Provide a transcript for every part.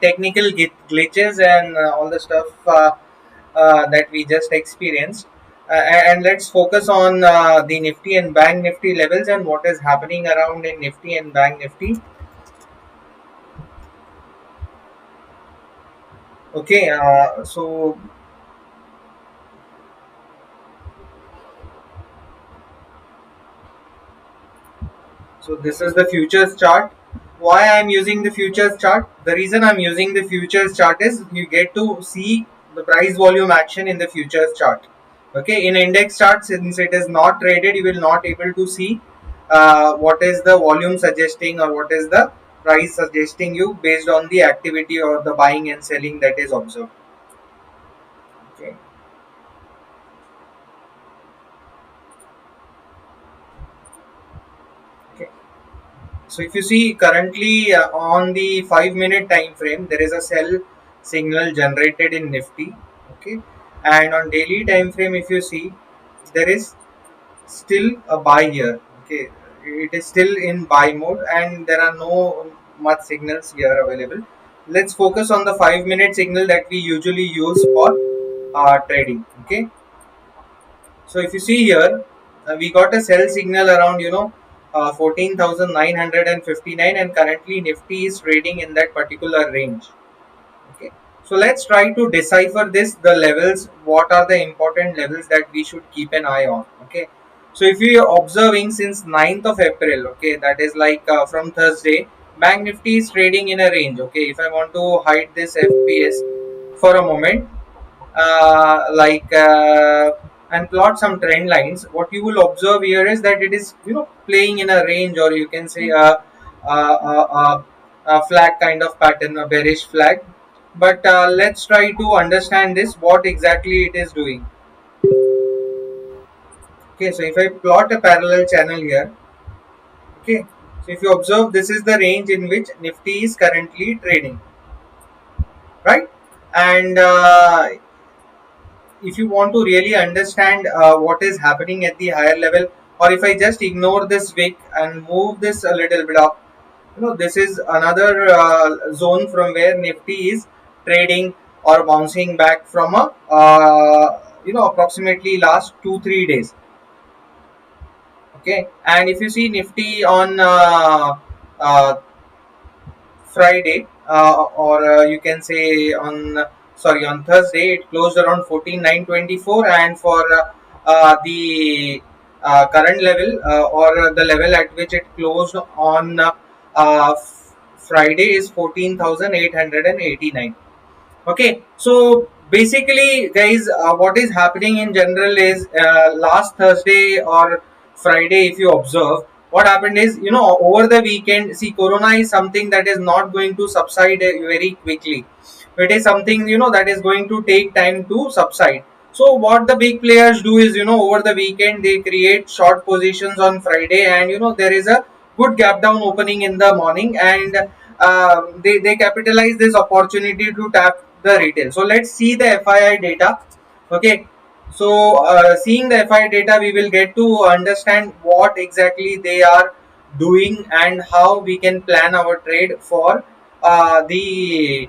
technical glitches and all the stuff that we just experienced. And let's focus on the Nifty and Bank Nifty levels and what is happening around in Nifty and Bank Nifty. Okay, so this is the futures chart. Why I'm using the futures chart? The reason I'm using the futures chart is you get to see the price volume action in the futures chart. Okay, in index chart, since it is not traded, you will not able to see what is the volume suggesting or what is the price suggesting you based on the activity or the buying and selling that is observed. Okay. Okay. So if you see currently on the 5 minute time frame, there is a sell signal generated in Nifty. Okay, and on daily time frame, if you see, there is still a buy here. Okay, it is still in buy mode, and there are no much signals here available. Let's focus on the 5 minute signal that we usually use for trading. Okay, so if you see here, we got a sell signal around 14,959, and currently Nifty is trading in that particular range. Okay, so let's try to decipher this, the levels, what are the important levels that we should keep an eye on. Okay, so if we are observing since 9th of April, okay, that is like from Thursday, Bank Nifty is trading in a range. Okay, if I want to hide this FPS for a moment, like and plot some trend lines, what you will observe here is that it is playing in a range, or you can say a flag kind of pattern, a bearish flag. But let's try to understand this, what exactly it is doing. Okay, so if I plot a parallel channel here, okay, so if you observe, this is the range in which Nifty is currently trading, right? And if you want to really understand what is happening at the higher level, or if I just ignore this wick and move this a little bit up, this is another zone from where Nifty is trading or bouncing back from a approximately last 2-3 days. Okay, and if you see Nifty on uh, Friday, or you can say on on Thursday, it closed around 14,924, and for the current level, or the level at which it closed on Friday, is 14,889. Okay, so basically, guys, what is happening in general is last Thursday or Friday, if you observe, what happened is, over the weekend, see, Corona is something that is not going to subside very quickly. It is something, that is going to take time to subside. So, what the big players do is, over the weekend, they create short positions on Friday, and, there is a good gap down opening in the morning, and they capitalize this opportunity to tap the retail. So let's see the FII data. Okay, so seeing the FI data, we will get to understand what exactly they are doing and how we can plan our trade for the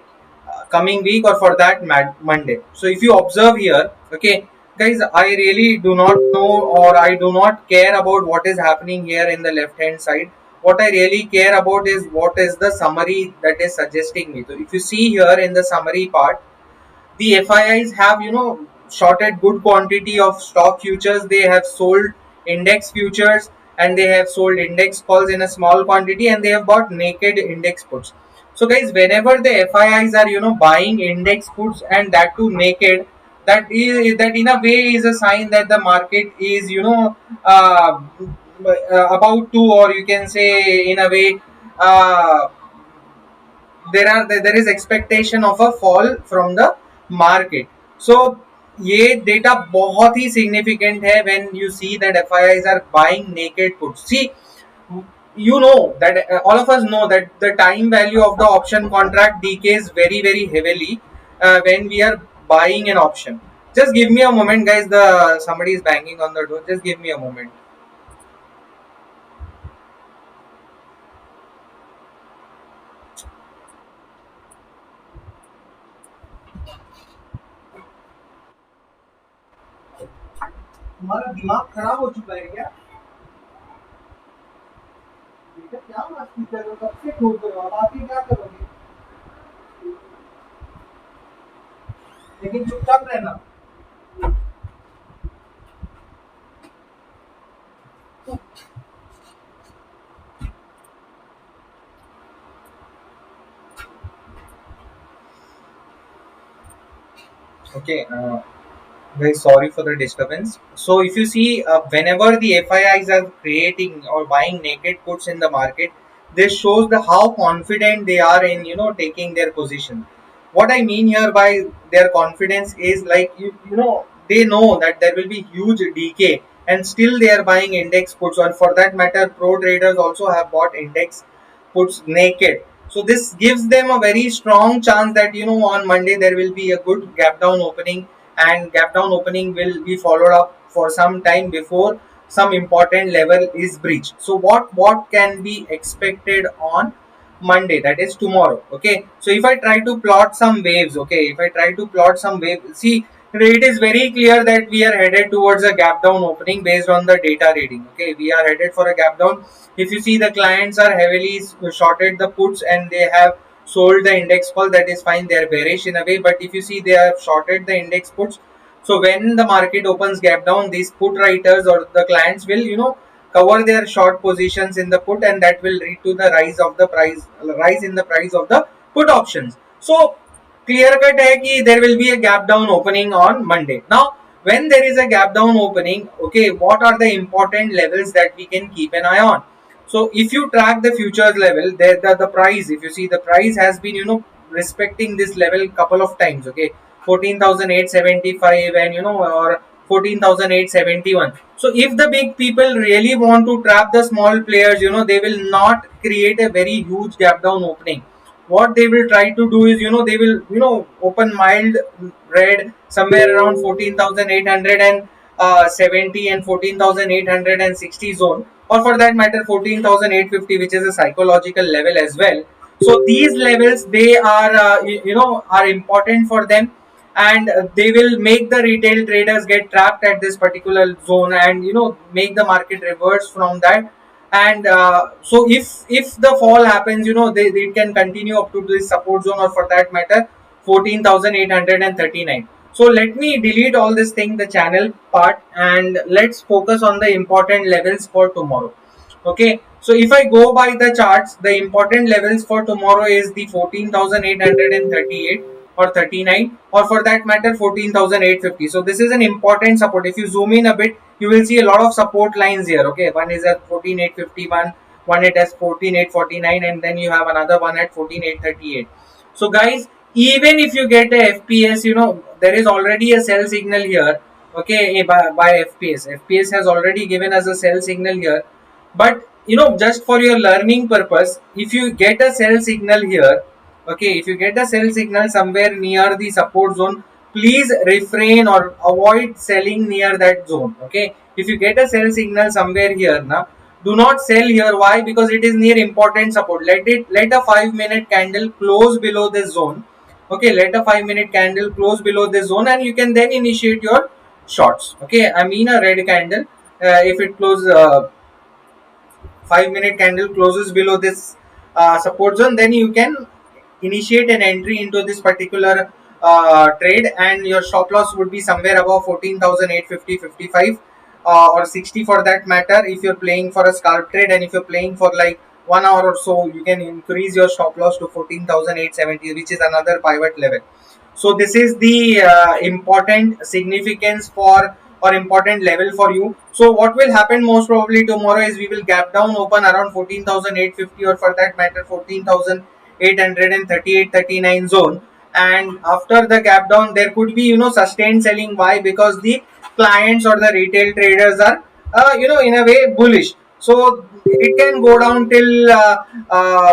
coming week, or for that Monday. So if you observe here, okay, guys, I really do not know, or I do not care about what is happening here in the left hand side. What I really care about is what is the summary that is suggesting me. So if you see here in the summary part, the FIIs have shorted good quantity of stock futures. They have sold index futures, and they have sold index calls in a small quantity, and they have bought naked index puts. So guys, whenever the FIIs are buying index puts, and that too naked, that in a way is a sign that the market is about to, or you can say in a way, uh, there is expectation of a fall from the market. So ये data बहुत ही significant है when you see that FIIs are buying naked puts. See, you know that all of us know that the time value of the option contract decays very very heavily when we are buying an option. Just give me a moment, guys. The somebody is banging on the door. Just give me a moment. तुम्हारा दिमाग खराब हो चुका है क्या? बेटा क्या मस्ती कर रहे हो, कब से खोल रहे हो, अब आके क्या करोगे? लेकिन चुपचाप रहना। Okay, very sorry for the disturbance. So, if you see, whenever the FIIs are creating or buying naked puts in the market, this shows the how confident they are in taking their position. What I mean here by their confidence is like they know that there will be huge decay and still they are buying index puts, or for that matter, pro traders also have bought index puts naked. So this gives them a very strong chance that on Monday there will be a good gap down opening, and gap down opening will be followed up for some time before some important level is breached. So what can be expected on Monday, that is tomorrow? Okay, so if I try to plot some waves, okay, if I try to plot some waves, see, it is very clear that we are headed towards a gap down opening based on the data reading. Okay, we are headed for a gap down. If you see, the clients are heavily shorted the puts and they have sold the index call, that is fine, they are bearish in a way. But if you see, they have shorted the index puts. So when the market opens gap down, these put writers or the clients will cover their short positions in the put, and that will lead to the rise in the price of the put options. So clear cut hai ki there will be a gap down opening on Monday. Now when there is a gap down opening, okay, what are the important levels that we can keep an eye on? So if you track the futures level, the price, if you see, the price has been respecting this level couple of times. Okay, 14,875 and or 14,871. So if the big people really want to trap the small players, they will not create a very huge gap down opening. What they will try to do is they will open mild red somewhere around 14,870 and 14,860 zone, or for that matter 14,850, which is a psychological level as well. So these levels, they are are important for them, and they will make the retail traders get trapped at this particular zone and make the market reverse from that. And so if the fall happens, they can continue up to this support zone, or for that matter 14,839. So let me delete all this thing, the channel part, and let's focus on the important levels for tomorrow. Okay, so if I go by the charts, the important levels for tomorrow is the 14,838 or 39, or for that matter 14,850. So this is an important support. If you zoom in a bit, you will see a lot of support lines here. Okay, one is at 14,851, one it has 14,849, and then you have another one at 14,838. So guys, even if you get a FPS, there is already a sell signal here. Okay, by FPS has already given us a sell signal here. But just for your learning purpose, if you get a sell signal here, okay, if you get a sell signal somewhere near the support zone, please refrain or avoid selling near that zone. Okay, if you get a sell signal somewhere here now, do not sell here. Why? Because it is near important support. Let a 5-minute candle close below this zone. Okay, let a 5-minute candle close below this zone, and you can then initiate your shots. Okay, I mean a red candle, if it closes 5-minute candle closes below this support zone, then you can initiate an entry into this particular trade, and your stop loss would be somewhere above 14,850, 55 or 60 for that matter. If you're playing for a scalp trade, and if you're playing for like 1 hour or so, you can increase your stop loss to 14,870, which is another pivot level. So this is the important significance for or important level for you. So what will happen most probably tomorrow is we will gap down open around 14,850, or for that matter 14,838, 39 zone, and after the gap down there could be sustained selling. Why? Because the clients or the retail traders are in a way bullish. So it can go down till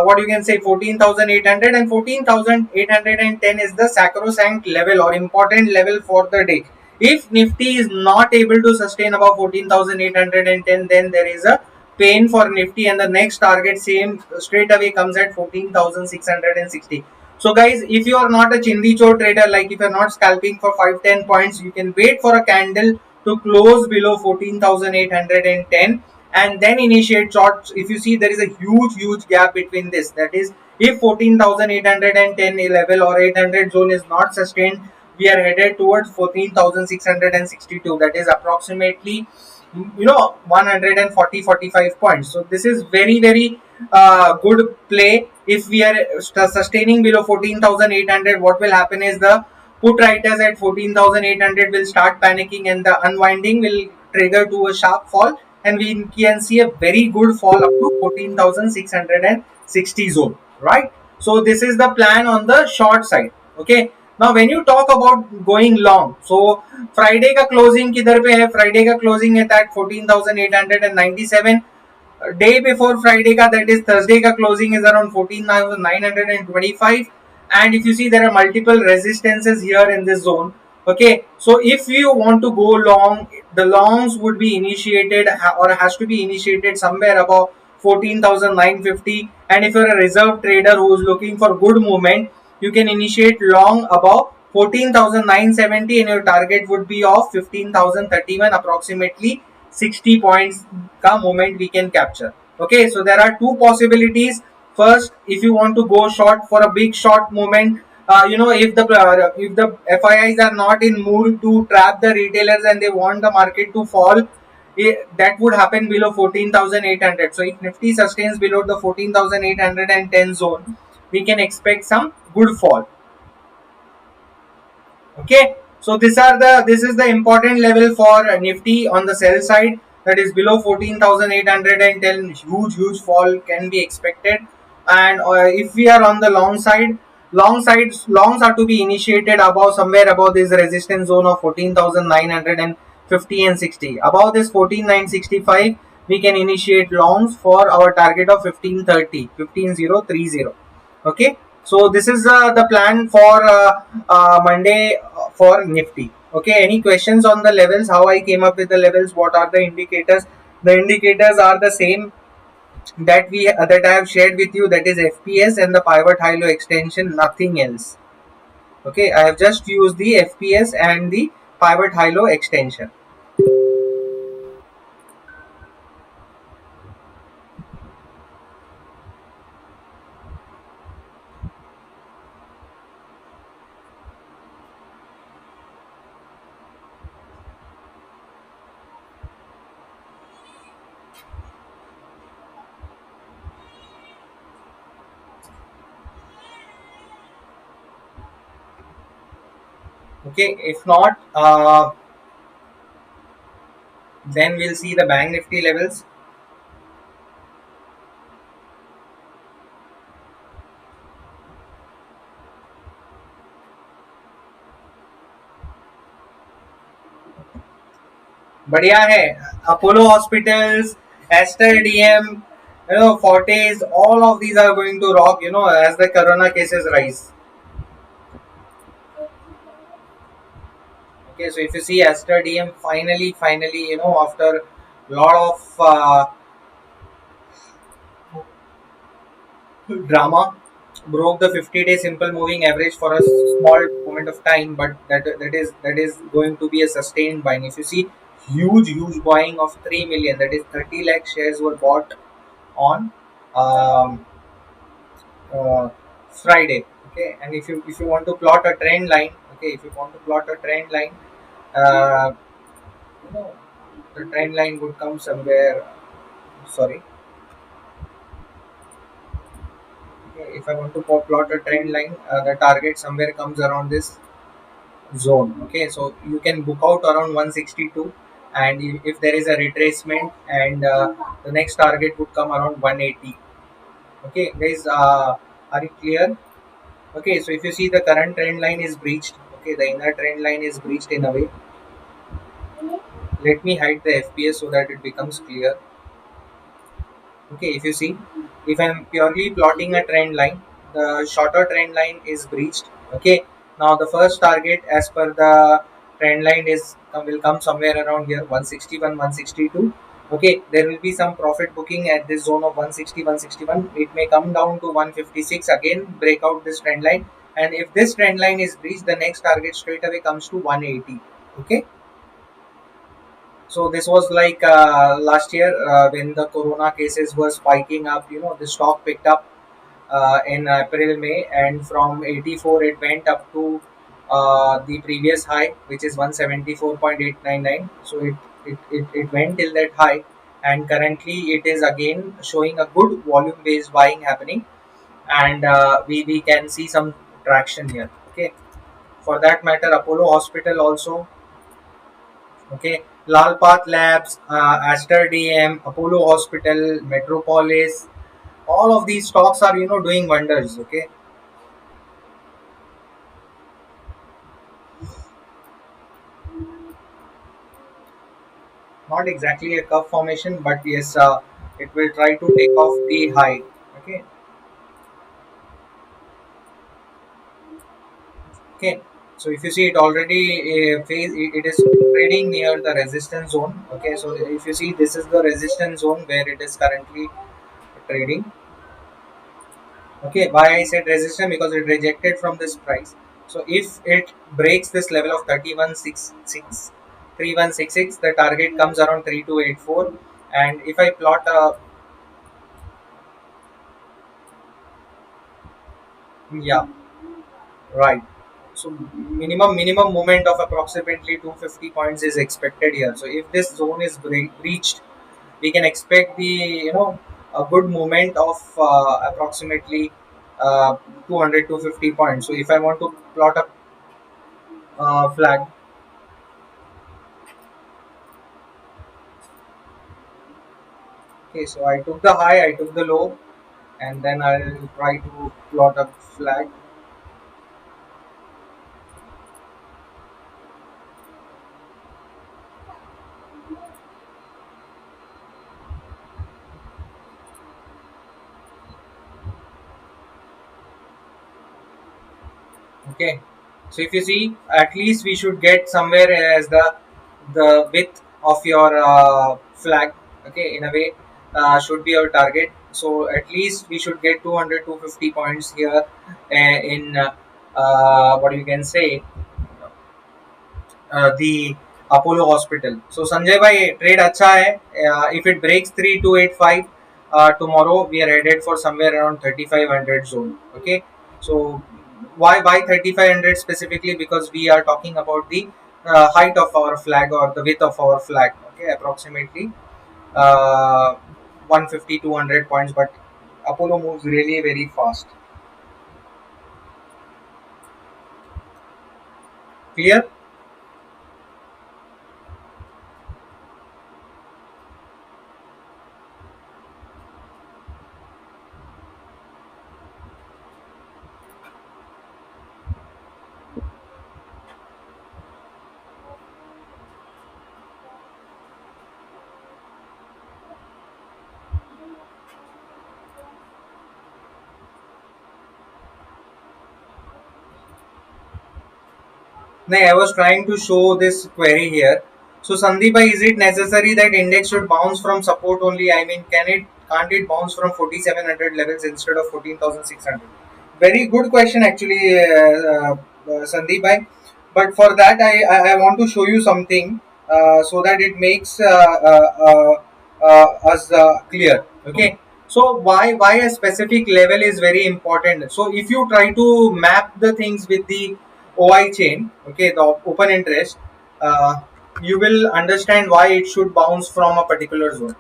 what you can say 14,800, and 14,810 is the sacrosanct level or important level for the day. If Nifty is not able to sustain above 14,810, then there is a pain for Nifty, and the next target same straight away comes at 14,660. So guys, if you are not a Chindicho trader, like if you are not scalping for 5-10 points, you can wait for a candle to close below 14,810 and then initiate shorts. If you see, there is a huge gap between this. That is, if 14,810 level or 800 zone is not sustained, we are headed towards 14,662. That is approximately 140-45 points. So this is very good play. If we are sustaining below 14,800, what will happen is the put writers at 14,800 will start panicking and the unwinding will trigger to a sharp fall, and we can see a very good fall up to 14,660 zone, right? So this is the plan on the short side. Okay, now when you talk about going long, so Friday का closing किधर पे है? Friday का closing है at 14,897. Day before Friday ka, that is Thursday ka closing is around 14,925, and if you see, there are multiple resistances here in this zone. Okay, so if you want to go long, the longs would be initiated or has to be initiated somewhere above 14,950, and if you're a reserve trader who is looking for good movement, you can initiate long above 14,970 and your target would be of 15,031, approximately 60 points ka movement we can capture. Okay, so there are two possibilities. First, if you want to go short for a big short movement, if the FIIs are not in mood to trap the retailers and they want the market to fall, that would happen below 14,800. So if Nifty sustains below the 14,810 zone, we can expect some good fall. Okay, so this is the important level for Nifty on the sell side, that is below 14,810. Huge fall can be expected. And if we are on the long side, longs are to be initiated above, somewhere above this resistance zone of 14,950 and 60. Above this 14,965, we can initiate longs for our target of 15,030. Okay, so this is the plan for Monday for Nifty. Okay, any questions on the levels, how I came up with the levels, what are the indicators? The indicators are the same that I have shared with you, that is FPS and the pivot high low extension, nothing else. Okay, I have just used the FPS and the pivot high low extension. Okay, if not, then we'll see the Bank Nifty levels. बढ़िया है. Apollo Hospitals, Aster DM, Fortes, all of these are going to rock, as the corona cases rise. Okay, so if you see Aster DM finally, after lot of drama, broke the 50-day simple moving average for a small moment of time, but that is going to be a sustained buying. If you see, huge buying of 3 million, that is 30 lakh shares were bought on um, Friday. Okay, and if you want to plot a trend line, uh, you know, the trend line would come somewhere. Sorry. Okay, if I want to plot a trend line, the target somewhere comes around this zone. Okay, so you can book out around 162, and if there is a retracement, and the next target would come around 180. Okay, guys, are you clear? Okay, so if you see, the current trend line is breached. Okay, the inner trend line is breached in a way. Let me hide the FPS so that it becomes clear. Okay, if you see, if I'm purely plotting a trend line, the shorter trend line is breached. Okay, now the first target as per the trend line will come somewhere around here, 161, 162. Okay, there will be some profit booking at this zone of 160, 161. It may come down to 156, again break out this trend line, and if this trend line is breached, the next target straight away comes to 180. Okay, So this was like last year when the corona cases were spiking up. The stock picked up in April, May, and from 84 it went up to the previous high, which is 174.899. So it went till that high, and currently it is again showing a good volume based buying happening, and we can see some traction here. Okay, for that matter, Apollo Hospital also. Okay, Lalpath Labs, Aster DM, Apollo Hospital, Metropolis, all of these stocks are doing wonders. Okay, not exactly a curve formation, but yes, it will try to take off the high. Okay, okay. So if you see it already, it is trading near the resistance zone. Okay, so if you see, this is the resistance zone where it is currently trading. Okay, why I said resistance, because it rejected from this price. So if it breaks this level of 3166 the target comes around 3284. And if I plot a, yeah, right. So minimum movement of approximately 250 points is expected here. So if this zone is breached, we can expect the a good movement of approximately 200 points. So if I want to plot a flag. Okay, so I took the high, I took the low, and then I'll try to plot a flag. Okay, so if you see, at least we should get somewhere as the width of your flag. Okay, in a way, should be our target. So at least we should get 200 250 points here in what you can say, the Apollo Hospital. So Sanjay bhai, trade अच्छा है. If it breaks 3285 tomorrow, we are headed for somewhere around 3500 zone. Okay, so why 3500 specifically? Because we are talking about the height of our flag or the width of our flag. Okay, approximately uh, 150 200 points, but Apollo moves really very fast. Clear? No, I was trying to show this query here. So Sandeep, is it necessary that index should bounce from support only? I mean, can't it bounce from 4700 levels instead of 14,600? Very good question actually, Sandeep bhai. But for that, I want to show you something so that it makes us clear. Okay. So why a specific level is very important. So if you try to map the things with the OI chain, okay, the open interest, you will understand why it should bounce from a particular zone.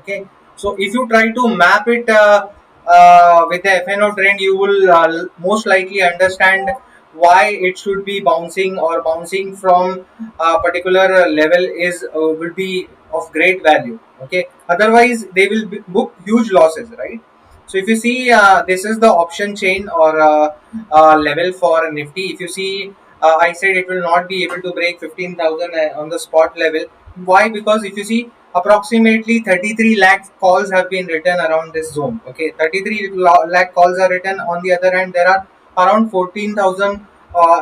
Okay, so if you try to map it with the FNO trend, you will most likely understand why it should be bouncing or bouncing from a particular level is will be of great value. Okay, otherwise they will book huge losses, right? So if you see, this is the option chain or level for Nifty. If you see, I said it will not be able to break 15,000 on the spot level. Why? Because if you see, approximately 33 lakh calls have been written around this zone. Okay, 33 lakh calls are written. On the other hand, there are around 14,000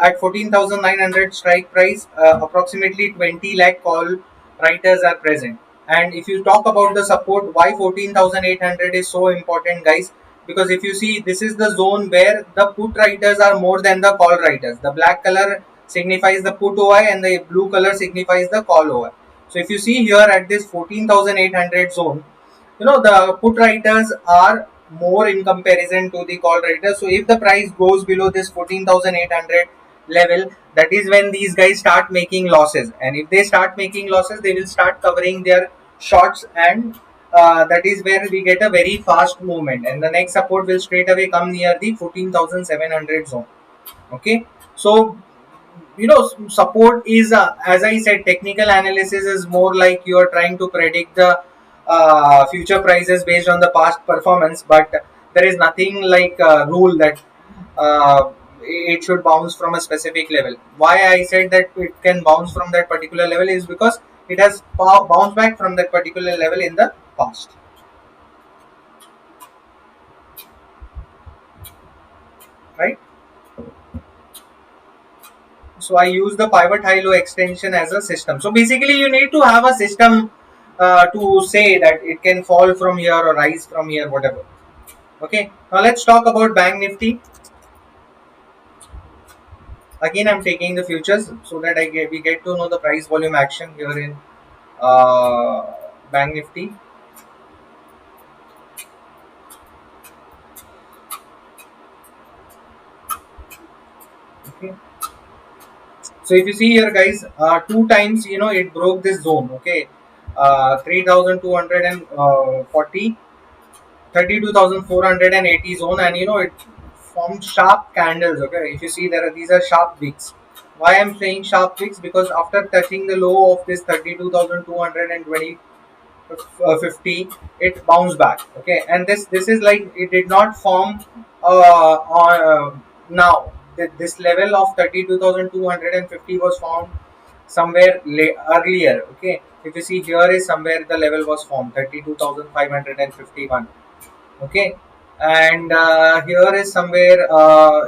at 14,900 strike price. Approximately 20 lakh call writers are present. And if you talk about the support, why 14,800 is so important, guys? Because if you see, this is the zone where the put writers are more than the call writers. The black color signifies the put OI and the blue color signifies the call OI. So if you see here at this 14,800 zone, the put writers are more in comparison to the call writers. So if the price goes below this 14,800 level, that is when these guys start making losses, and if they start making losses, they will start covering their shorts, and that is where we get a very fast movement, and the next support will straight away come near the 14,700 zone. Okay, so support is, as I said, technical analysis is more like you are trying to predict the future prices based on the past performance, but there is nothing like a rule that it should bounce from a specific level. Why I said that it can bounce from that particular level is because it has bounced back from that particular level in the past, right? So I use the pivot high low extension as a system. So basically you need to have a system to say that it can fall from here or rise from here, whatever. Okay, now let's talk about bank nifty. Again, I'm taking the futures so that we get to know the price volume action here in uh, bank nifty. Okay, so if you see here guys, two times it broke this zone. Okay, 3240, 32,480 zone, and it formed sharp candles. Okay, if you see there, these are sharp wicks. Why I'm saying sharp wicks? Because after touching the low of this 32,220 50, it bounced back. Okay, and this is like it did not form on now. This level of 32,250 was formed somewhere earlier. Okay, if you see here is somewhere the level was formed 32,551. Okay, and here is somewhere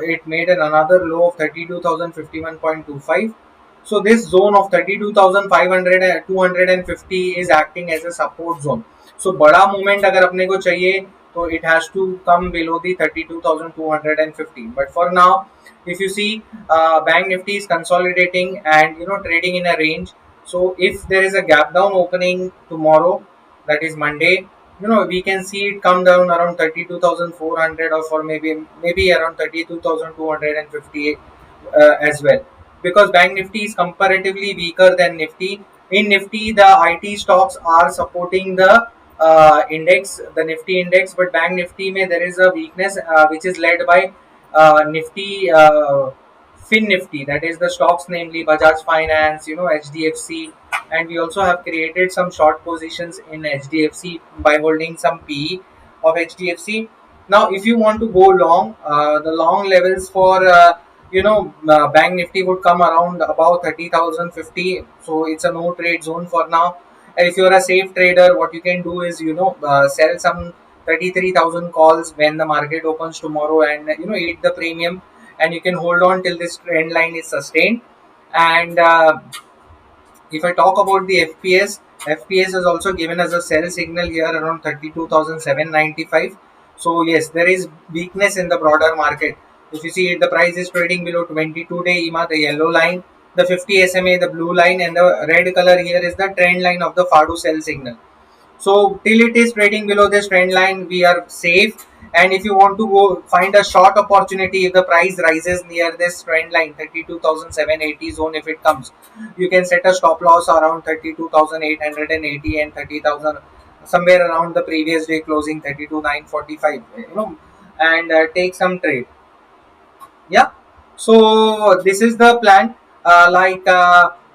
it made another low of 32,051.25. So this zone of 32,500 and 250 is acting as a support zone. So बड़ा movement अगर अपने को चाहिए तो it has to come below the 32,250. But for now, if you see, bank nifty is consolidating and trading in a range. So if there is a gap down opening tomorrow, that is Monday, we can see it come down around 32,400, or for maybe around 32,250 as well, because bank nifty is comparatively weaker than nifty. In nifty, the IT stocks are supporting the index, the nifty index, but bank nifty may there is a weakness which is led by nifty fin nifty, that is the stocks namely Bajaj Finance, HDFC, and we also have created some short positions in HDFC by holding some PE of HDFC. Now if you want to go long, the long levels for bank nifty would come around about 30,050. So it's a no trade zone for now. And if you're a safe trader, what you can do is sell some 33,000 calls when the market opens tomorrow, and eat the premium, and you can hold on till this trend line is sustained. And if I talk about the FPS is also given as a sell signal here around 32,795. So yes, there is weakness in the broader market. If you see it, the price is trading below 22-day EMA, the yellow line, the 50 SMA, the blue line, and the red color here is the trend line of the FADU sell signal. So till it is trading below this trend line, we are safe. And if you want to go find a short opportunity, if the price rises near this trend line 32,780 zone, if it comes, you can set a stop loss around 32,880 and 30,000, somewhere around the previous day closing 32,945. And take some trade. Yeah, so this is the plan.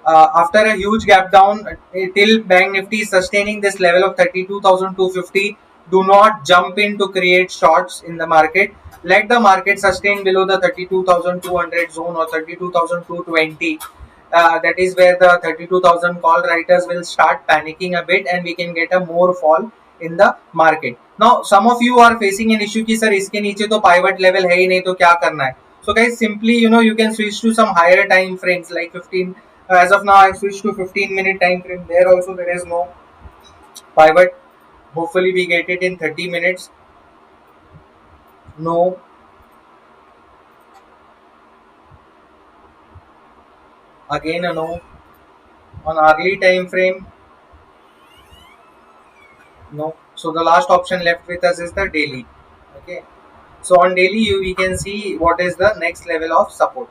After a huge gap down, till bank nifty is sustaining this level of 32,250, do not jump in to create shorts in the market. Let the market sustain below the 32,200 zone or 32,220. That is where the 32,000 call writers will start panicking a bit, and we can get a more fall in the market. Now some of you are facing an issue कि sir इसके नीचे तो pivot level है ही नहीं, तो क्या करना है? So guys, simply you can switch to some higher time frames like 15. As of now, I switched to 15-minute time frame. There also there is no pivot. Hopefully we get it in 30 minutes. No. Again a no. On hourly time frame, No. So the last option left with us is the daily. Okay. So on daily, we can see what is the next level of support,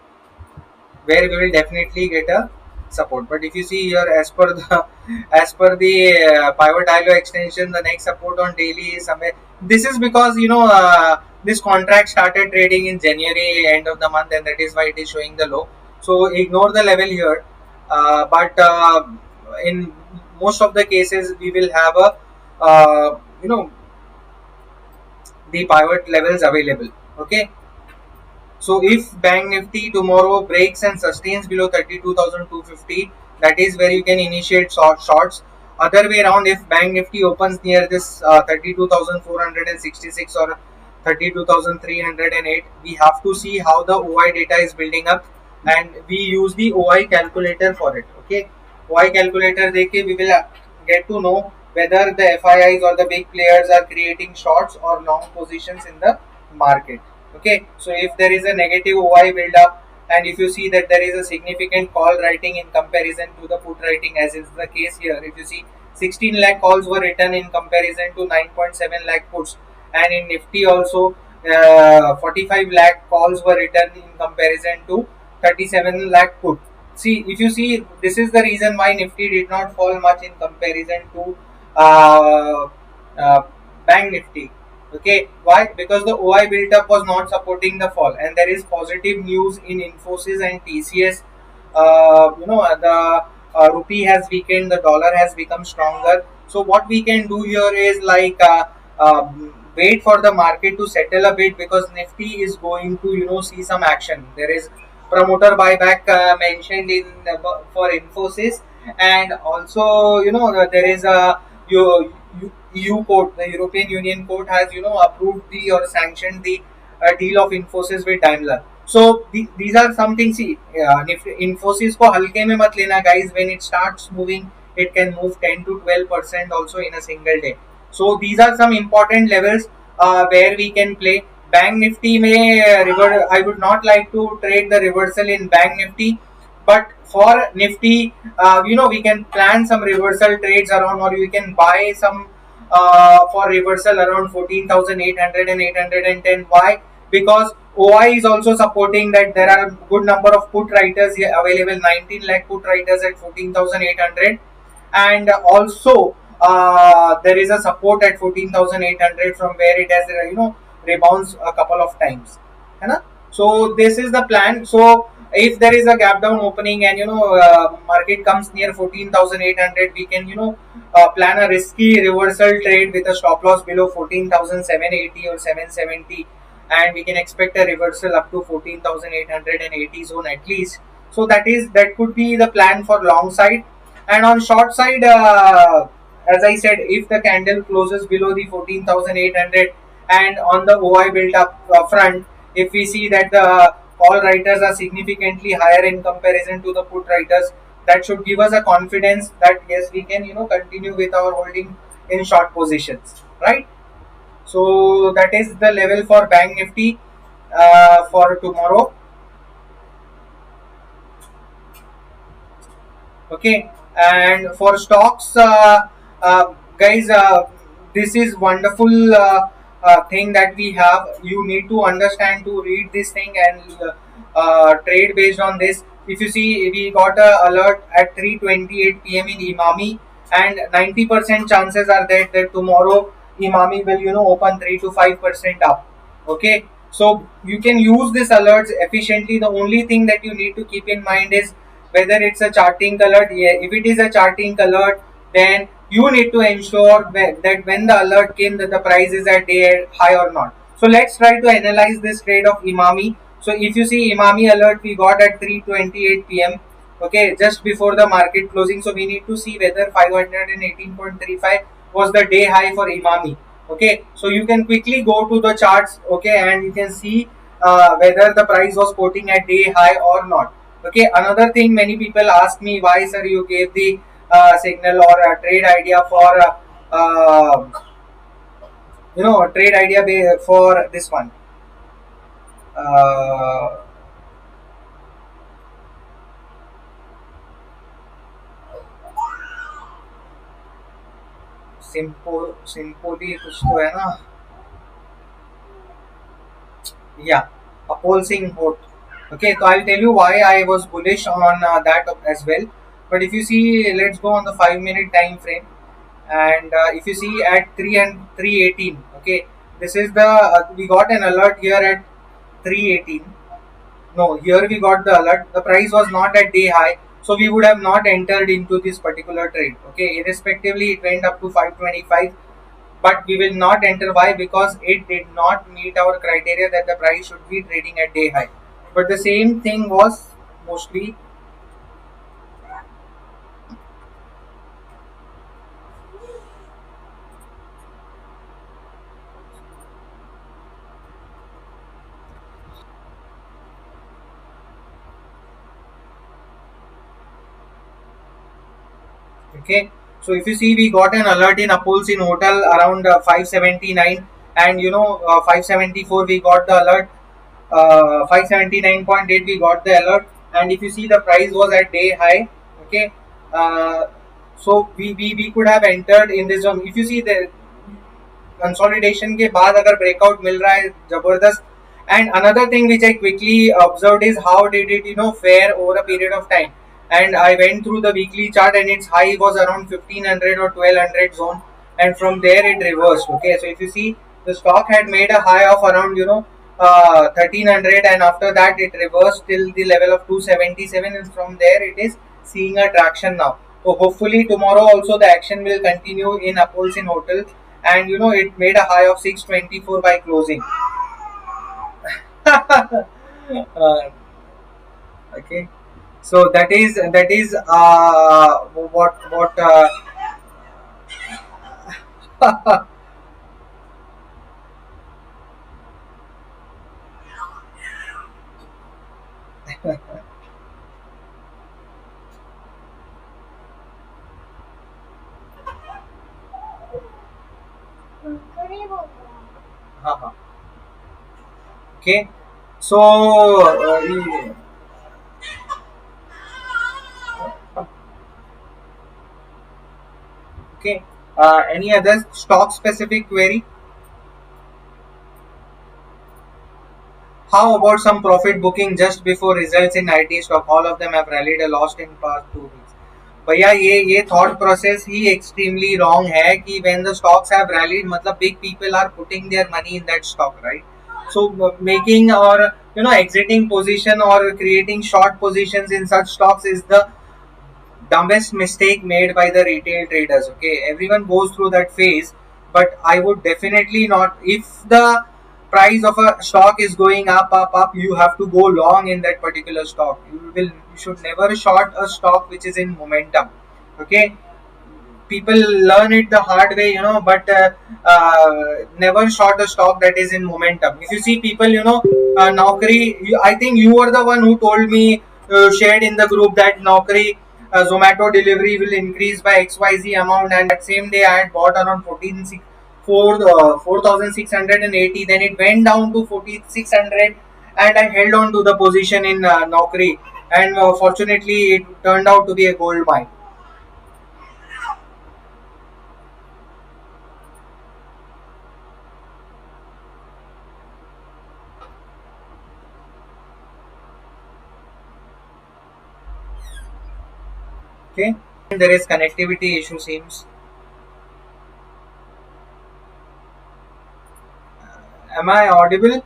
where we will definitely get a support. But if you see here, as per the pivot ILO extension, the next support on daily is somewhere. This is because this contract started trading in January end of the month, and that is why it is showing the low. So ignore the level here. But in most of the cases, we will have a uh, you know the pivot levels available. Okay. So if Bank Nifty tomorrow breaks and sustains below 32,250, that is where you can initiate shorts. Other way around, if Bank Nifty opens near this 32,466 or 32,308, we have to see how the OI data is building up, and we use the OI calculator for it. Okay, OI calculator देके we will get to know whether the FIIs or the big players are creating shorts or long positions in the market. Okay, so if there is a negative OI build up, and if you see that there is a significant call writing in comparison to the put writing, as is the case here, if you see 16 lakh calls were written in comparison to 9.7 lakh puts, and in Nifty also 45 lakh calls were written in comparison to 37 lakh put. See, if you see, this is the reason why Nifty did not fall much in comparison to uh, uh, Bank Nifty. Okay, why? Because the OI built up was not supporting the fall, and there is positive news in Infosys and TCS. The rupee has weakened, the dollar has become stronger. So what we can do here is like wait for the market to settle a bit, because Nifty is going to see some action. There is promoter buyback mentioned in for Infosys, and also there is a EU court, the European Union court has approved the or sanctioned the deal of Infosys with Daimler. So these are some things. See, Infosys को हल्के में मत लेना guys. When it starts moving, it can move 10 to 12% also in a single day. So these are some important levels where we can play. Bank Nifty may I would not like to trade the reversal in Bank Nifty, but for Nifty, we can plan some reversal trades around, or we can buy some for reversal around 14,800 and 810. Why? Because OI is also supporting that there are good number of put writers here available, 19 lakh put writers at 14,800, and also there is a support at 14,800 from where it has rebounds a couple of times. है ना? So this is the plan. So if there is a gap down opening and market comes near 14,800, we can plan a risky reversal trade with a stop loss below 14,780 or 770, and we can expect a reversal up to 14,880 zone at least. So that could be the plan for long side. And on short side, as I said, if the candle closes below the 14,800, and on the OI built up front, if we see that the call writers are significantly higher in comparison to the put writers, that should give us a confidence that yes, we can continue with our holding in short positions, right? So that is the level for Bank Nifty for tomorrow. Okay, and for stocks, guys, this is wonderful thing that we have. You need to understand to read this thing and trade based on this. If you see, we got a alert at 3:28 p.m. in Imami, and 90% chances are that tomorrow Imami will open 3 to 5% up. Okay, so you can use this alerts efficiently. The only thing that you need to keep in mind is whether it's a charting alert. Yeah, if it is a charting alert, then you need to ensure that when the alert came that the price is at day high or not. So let's try to analyze this trade of Imami. So if you see Imami alert, we got at 3:28 p.m. Okay, just before the market closing. So we need to see whether 518.35 was the day high for Imami. Okay, so you can quickly go to the charts. Okay, and you can see whether the price was quoting at day high or not. Okay, another thing, many people ask me, why sir you gave the signal or a trade idea for trade idea for this one. Uh, सिंपोली कुछ तो है ना. Yeah, a pulsing hot. Okay, so I'll tell you why I was bullish on that as well. But if you see, let's go on the 5 minute time frame, and if you see at 3 and 3:18, okay, this is the we got an alert here at 3:18. No, here we got the alert. The price was not at day high, so we would have not entered into this particular trade. Okay, irrespectively, it went up to 525, but we will not enter. Why? Because it did not meet our criteria that the price should be trading at day high. But the same thing was mostly okay. So if you see, we got an alert in Appulse in hotel around 579, and 574 we got the alert. 579.8 we got the alert, and if you see, the price was at day high. Okay, uh, so we could have entered in this zone. If you see, the consolidation के बाद अगर breakout मिल रहा है जबरदस्त. And another thing which I quickly observed is how did it fair over a period of time. And I went through the weekly chart, and its high was around 1500 or 1200 zone, and from there it reversed. Okay, so if you see, the stock had made a high of around 1300, and after that it reversed till the level of 277, and from there it is seeing a traction now. So hopefully tomorrow also the action will continue in Apples in Hotel, and it made a high of 624 by closing. uh, okay, so that is what हाँ हाँ. Okay, so okay, any other stock specific query? How about some profit booking just before results in IT stock? All of them have rallied a lost in past 2 weeks. भैया ये thought process ही extremely wrong है कि when the stocks have rallied मतलब big people are putting their money in that stock, right? So making or exiting position or creating short positions in such stocks is the dumbest mistake made by the retail traders. Okay, everyone goes through that phase, but I would definitely not. If the price of a stock is going up, you have to go long in that particular stock. You should never short a stock which is in momentum. Okay, people learn it the hard way, but never short a stock that is in momentum. If you see people, Naukri, I think you were the one who told me, shared in the group that Naukri Zomato delivery will increase by XYZ amount, and that same day I had bought around 4,680. Then it went down to 4,600, and I held on to the position in Naukri, and fortunately it turned out to be a gold mine. Okay, there is connectivity issue seems. Am I audible?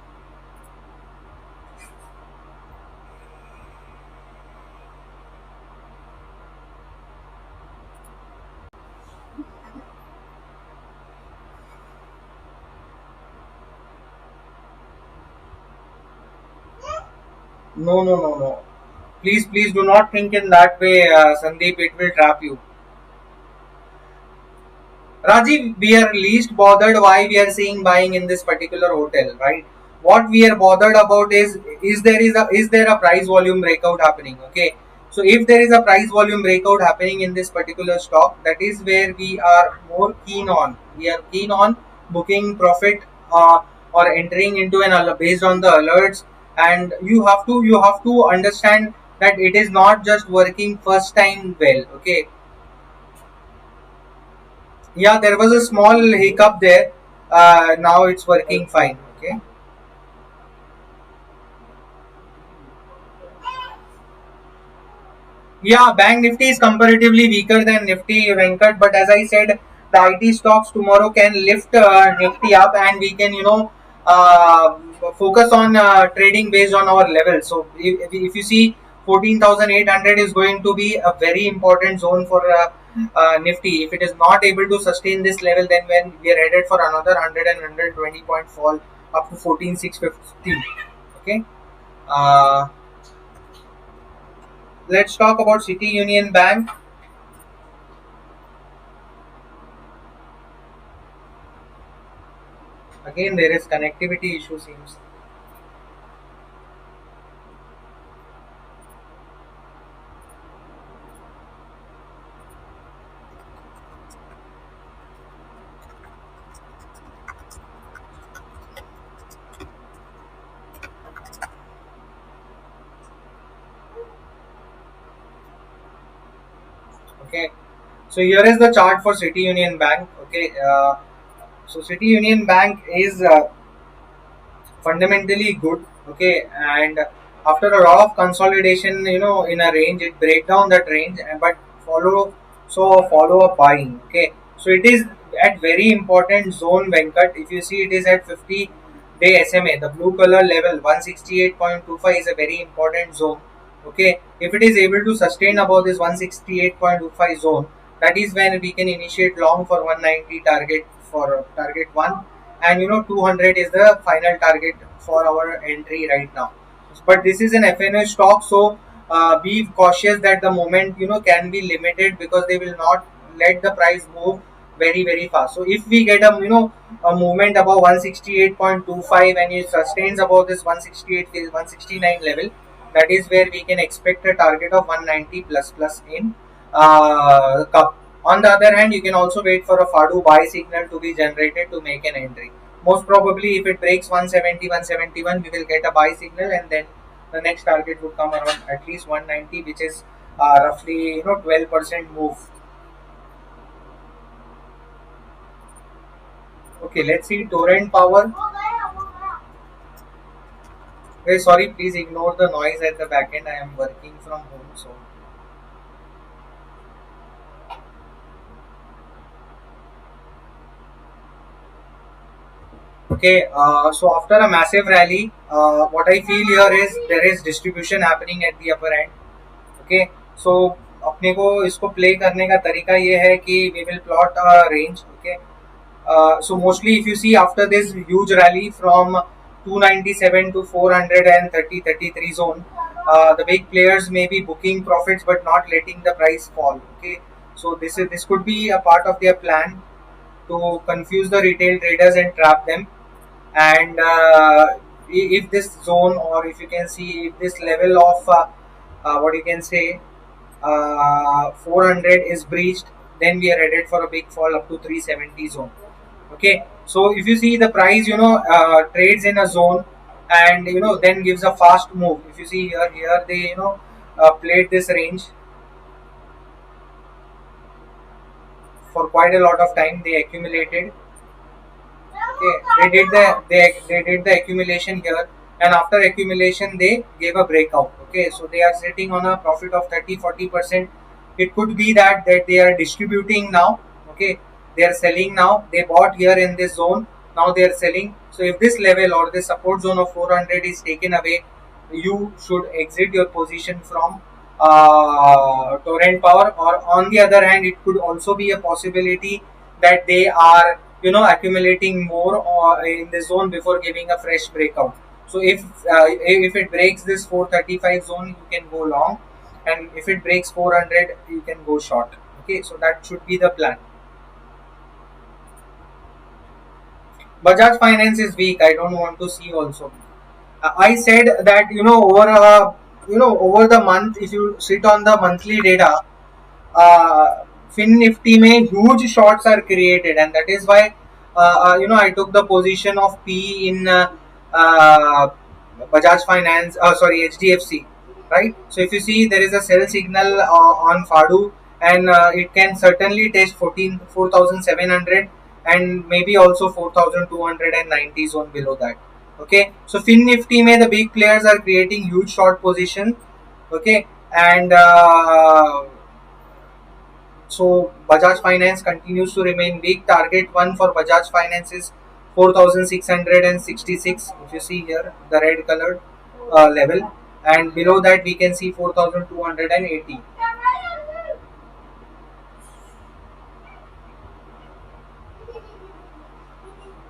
No, no, no, no. Please do not think in that way, Sandeep. It will trap you. Rajiv, we are least bothered why we are seeing buying in this particular hotel, right? What we are bothered about is there a price volume breakout happening? Okay, so if there is a price volume breakout happening in this particular stock, that is where we are more keen on. We are keen on booking profit, or entering into an based on the alerts. And you have to understand that it is not just working first time well. Okay, Yeah, there was a small hiccup there. Now it's working fine. Okay. Yeah, Bank Nifty is comparatively weaker than Nifty, Venkat. But as I said, the IT stocks tomorrow can lift Nifty up, and we can, uh, focus on trading based on our level. So if you see, 14,800 is going to be a very important zone for Nifty. If it is not able to sustain this level, then when we are headed for another 100 and 120 point fall up to 14,650. Okay. Uh, let's talk about City Union Bank. Again, there is connectivity issue seems. Okay, so here is the chart for City Union Bank. Okay, so City Union Bank is fundamentally good. Okay, and after a lot of consolidation, in a range, it break down that range, but follow follow up buying. Okay, so it is at very important zone, Venkat. If you see, it is at 50-day SMA. The blue color level 168.25 is a very important zone. Okay, if it is able to sustain above this 168.25 zone, that is when we can initiate long for 190 target for target one, and 200 is the final target for our entry right now. But this is an FNO stock, so be cautious that the moment can be limited, because they will not let the price move very fast. So if we get a movement above 168.25 and it sustains above this 168 169 level, that is where we can expect a target of 190 plus in cup. On the other hand, you can also wait for a FADU buy signal to be generated to make an entry. Most probably, if it breaks 170, 171, we will get a buy signal, and then the next target would come around at least 190, which is roughly 12% move. Okay, let's see Torrent Power. Okay, sorry, please ignore the noise at the back end. I am working from home, so. Okay, so after a massive rally, what I feel here is there is distribution happening at the upper end. Okay, so अपने को इसको play करने का तरीका ये है कि we will plot a range. Okay, so mostly if you see after this huge rally from 297 to 430 33 zone, the big players may be booking profits but not letting the price fall. Okay, so this could be a part of their plan to confuse the retail traders and trap them. And if this zone, or if you can see, if this level of what you can say 400 is breached, then we are headed for a big fall up to 370 zone. Okay, so if you see the price, trades in a zone, and then gives a fast move. If you see here they played this range for quite a lot of time. They accumulated. Okay, they did the accumulation here, and after accumulation they gave a breakout. Okay, so they are sitting on a profit of 30-40%. It could be that they are distributing now. Okay, they are selling now. They bought here in this zone. Now they are selling. So if this level or the support zone of 400 is taken away, you should exit your position from Torrent Power. Or on the other hand, it could also be a possibility that they are accumulating more in the zone before giving a fresh breakout. So if it breaks this 435 zone, you can go long, and if it breaks 400, you can go short. Okay, so that should be the plan. Bajaj Finance is weak. I don't want to see also. I said that over the month, if you sit on the monthly data, Fin Nifty में huge shorts are created, and that is why I took the position of P in Bajaj Finance, sorry, HDFC, right? So if you see, there is a sell signal on FADU, and it can certainly test 4,700 and maybe also 4,290 zone below that. Okay, so Fin Nifty may the big players are creating huge short position. Okay, and so Bajaj Finance continues to remain weak. Target one for Bajaj Finance is 4,666. If you see here, the red colored level, and below that we can see 4,280.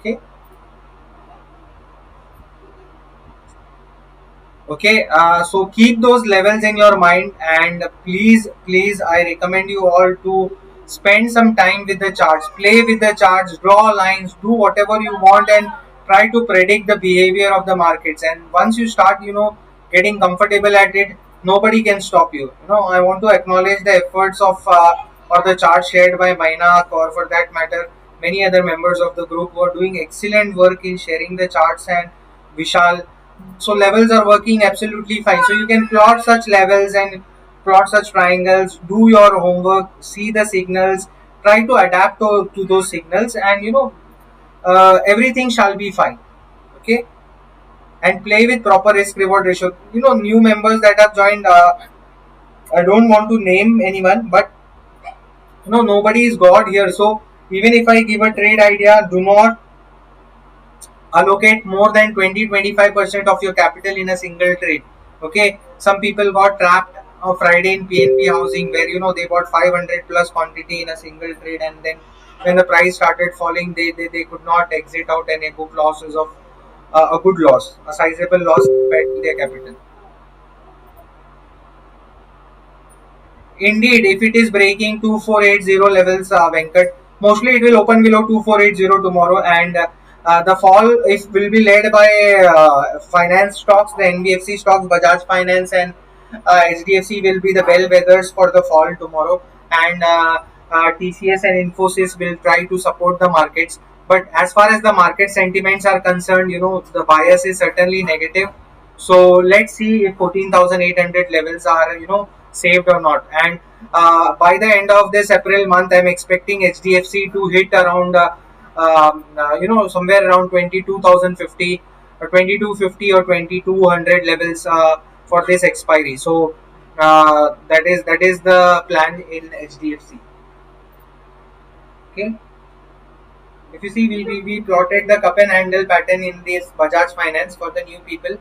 Okay. Okay, so keep those levels in your mind, and please, I recommend you all to spend some time with the charts, play with the charts, draw lines, do whatever you want, and try to predict the behavior of the markets. And once you start, getting comfortable at it, nobody can stop you. I want to acknowledge the efforts of or the chart shared by Mainak, or for that matter, many other members of the group who are doing excellent work in sharing the charts, and Vishal. So levels are working absolutely fine. So you can plot such levels and plot such triangles, do your homework, see the signals, try to adapt to those signals, and everything shall be fine. Okay, and play with proper risk reward ratio. New members that have joined, I don't want to name anyone, but nobody is god here. So even if I give a trade idea, do not allocate more than 20-25% of your capital in a single trade. Okay, some people got trapped on Friday in PNP housing, where they bought 500 plus quantity in a single trade, and then when the price started falling, they could not exit out, and they booked losses of a good loss, a sizable loss compared to their capital. Indeed, if it is breaking 2480 levels, Venkat, mostly it will open below 2480 tomorrow, and the fall is will be led by finance stocks, the NBFC stocks, Bajaj Finance, and HDFC will be the bellwethers for the fall tomorrow, and TCS and Infosys will try to support the markets. But as far as the market sentiments are concerned, the bias is certainly negative. So let's see if 14,800 levels are saved or not. And by the end of this April month, I'm expecting HDFC to hit around somewhere around 22,050 or 2250 or 2200 levels for this expiry. So that is the plan in HDFC. Okay. If you see, we plotted the cup and handle pattern in this Bajaj Finance for the new people.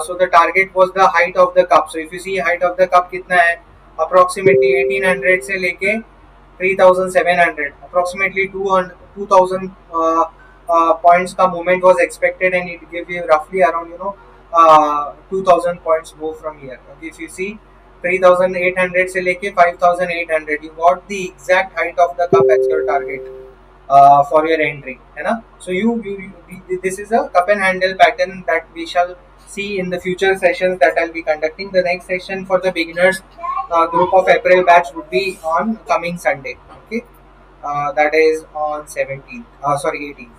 So the target was the height of the cup. So if you see height of the cup कितना है, approximately 1800 से लेके 3700, approximately 200 2000 points का movement was expected, and it gave you roughly around 2000 points move from here. Okay, if you see 3800 से लेके 5800, you got the exact height of the cup as your target for your entry, है ना? So this is a cup and handle pattern that we shall see in the future sessions that I'll be conducting. The next session for the beginners group of April batch would be on coming Sunday. Okay, that is on 17th. Sorry, 18th.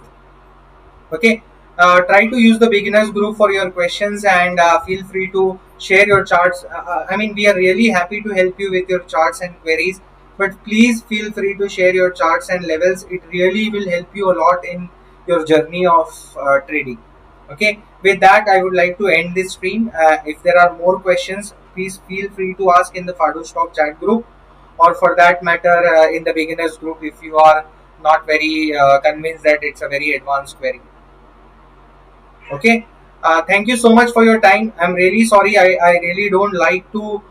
Okay, try to use the beginners group for your questions, and feel free to share your charts. I mean, we are really happy to help you with your charts and queries, but please feel free to share your charts and levels. It really will help you a lot in your journey of trading. Okay, with that, I would like to end this stream. If there are more questions, please feel free to ask in the Fado Stock chat group, or for that matter, in the beginners group if you are not very convinced that it's a very advanced query. Okay, thank you so much for your time. I'm really sorry, I really don't like to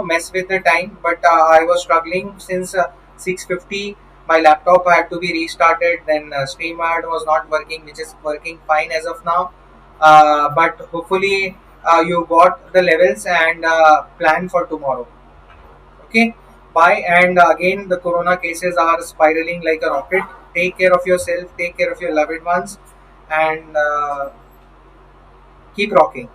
mess with the time, but I was struggling since 6:50. My laptop had to be restarted, then StreamYard was not working, which is working fine as of now. But hopefully you got the levels and plan for tomorrow. Okay, bye. And again, the corona cases are spiraling like a rocket. Take care of yourself, take care of your loved ones, and keep rocking.